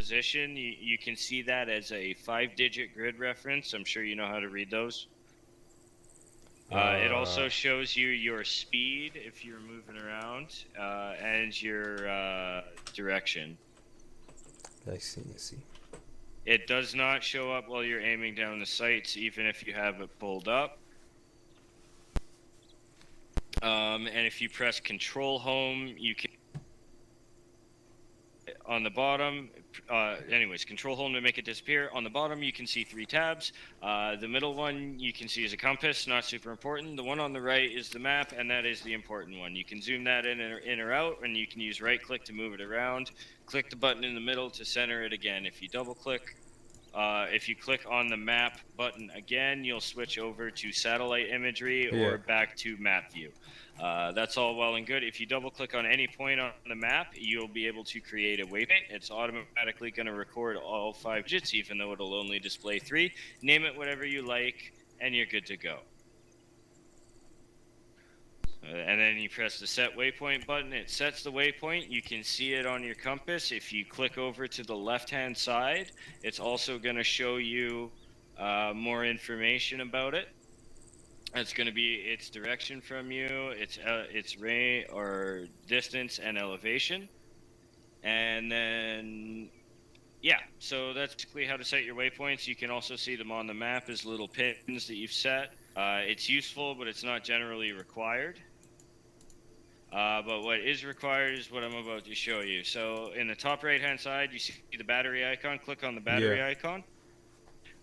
position, you can see that as a 5-digit grid reference. I'm sure you know how to read those. It also shows you your speed if you're moving around, and your direction. I see. I see. It does not show up while you're aiming down the sights, even if you have it pulled up. And if you press Control Home, you can on the bottom. Anyways, Control Home to make it disappear. On the bottom, you can see 3 tabs. The middle one you can see is a compass, not super important. The one on the right is the map, and that is the important one. You can zoom that in or out, and you can use right-click to move it around. Click the button in the middle to center it again. If you double-click, if you click on the map button again, you'll switch over to satellite imagery or back to map view. That's all well and good. If you double click on any point on the map, you'll be able to create a waypoint. It's automatically going to record all 5 digits, even though it'll only display 3. Name it whatever you like, and you're good to go. And then you press the set waypoint button. It sets the waypoint. You can see it on your compass. If you click over to the left-hand side, it's also going to show you more information about it. It's going to be its direction from you, its range or distance and elevation. And then, yeah, so that's basically how to set your waypoints. You can also see them on the map as little pins that you've set. It's useful, but it's not generally required. But what is required is what I'm about to show you. So in the top right-hand side, you see the battery icon. Click on the battery icon.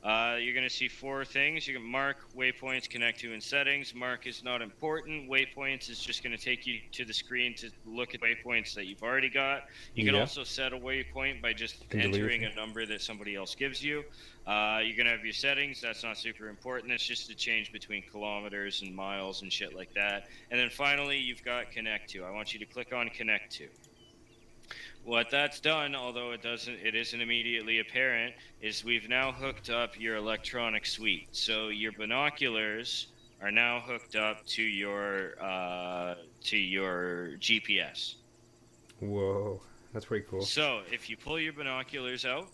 You're going to see 4 things. You can mark, waypoints, connect to, and settings. Mark is not important. Waypoints is just going to take you to the screen to look at waypoints that you've already got. You can also set a waypoint by just entering a number that somebody else gives you. You're going to have your settings. That's not super important. It's just a change between kilometers and miles and shit like that. And then finally, you've got connect to. I want you to click on connect to. What that's done, although it isn't immediately apparent, is we've now hooked up your electronic suite. So your binoculars are now hooked up to your GPS. Whoa, that's pretty cool. So if you pull your binoculars out,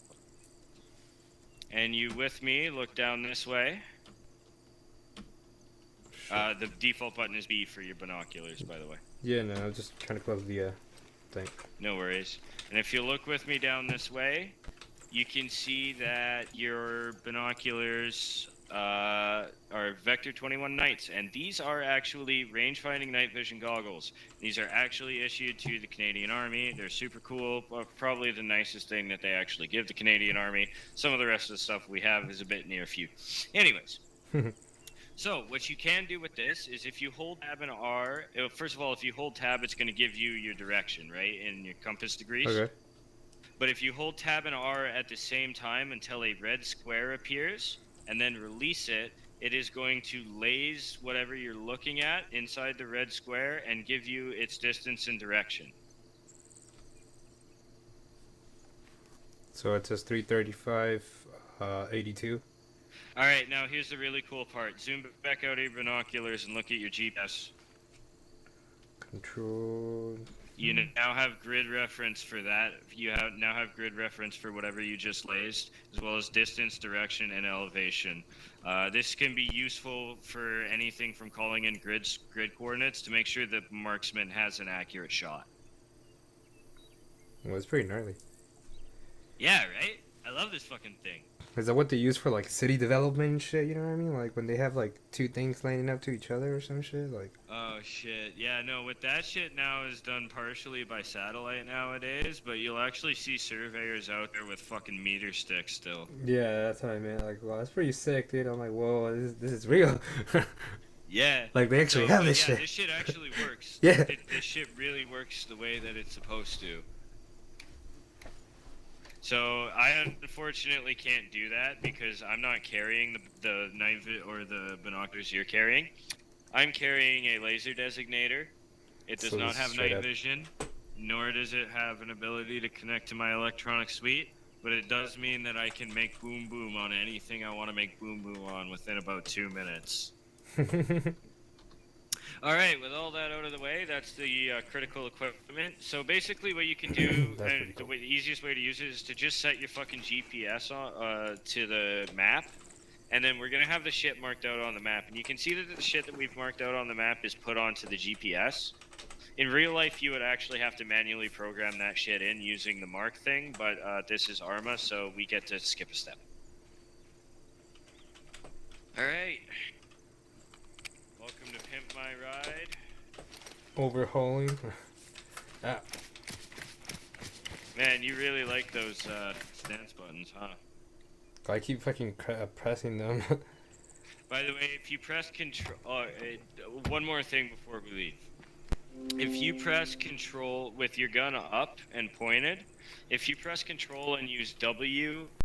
and you with me look down this way. The default button is B for your binoculars, by the way. Yeah, no, I'm just trying to close the thing. No worries. And if you look with me down this way, you can see that your binoculars are Vector 21 Nights, and these are actually range-finding night vision goggles. These are actually issued to the Canadian Army. They're super cool, probably the nicest thing that they actually give the Canadian Army. Some of the rest of the stuff we have is a bit near few. Anyways. So, what you can do with this is if you hold tab and R, first of all, if you hold tab, it's going to give you your direction, right, in your compass degrees. Okay. But if you hold tab and R at the same time until a red square appears, and then release it, it is going to laze whatever you're looking at inside the red square and give you its distance and direction. So it says 335, 82. All right, now here's the really cool part. Zoom back out of your binoculars and look at your GPS. Control. You now have grid reference for that. You now have grid reference for whatever you just lazed, as well as distance, direction, and elevation. This can be useful for anything from calling in grid coordinates to make sure the marksman has an accurate shot. Well, it's pretty gnarly. Yeah, right? I love this fucking thing. Is that what they use for like city development and shit? You know what I mean? Like when they have like 2 things lining up to each other or some shit. Like. Oh shit! Yeah, no. With that shit now is done partially by satellite nowadays, but you'll actually see surveyors out there with fucking meter sticks still. Yeah, that's what I meant. Like, wow, that's pretty sick, dude. I'm like, whoa, this is real. Yeah. Like they actually have this shit. This shit actually works. Yeah. This shit really works the way that it's supposed to. So I unfortunately can't do that because I'm not carrying the night or the binoculars you're carrying. I'm carrying a laser designator. It does not have night vision, nor does it have an ability to connect to my electronic suite, but it does mean that I can make boom boom on anything I want to make boom boom on within about 2 minutes. All right, with all that out of the way, that's the critical equipment. So basically, what you can do, That's and pretty cool. the easiest way to use it is to just set your fucking GPS on to the map, and then we're gonna have the shit marked out on the map, and you can see that the shit that we've marked out on the map is put onto the GPS. In real life, you would actually have to manually program that shit in using the mark thing, but this is Arma, so we get to skip a step. All right. Welcome to Pimp My Ride. Overhauling. Ah, Man, you really like those stance buttons, huh? I keep fucking pressing them. By the way, if you press control, one more thing before we leave. If you press control with your gun up and pointed, if you press control and use W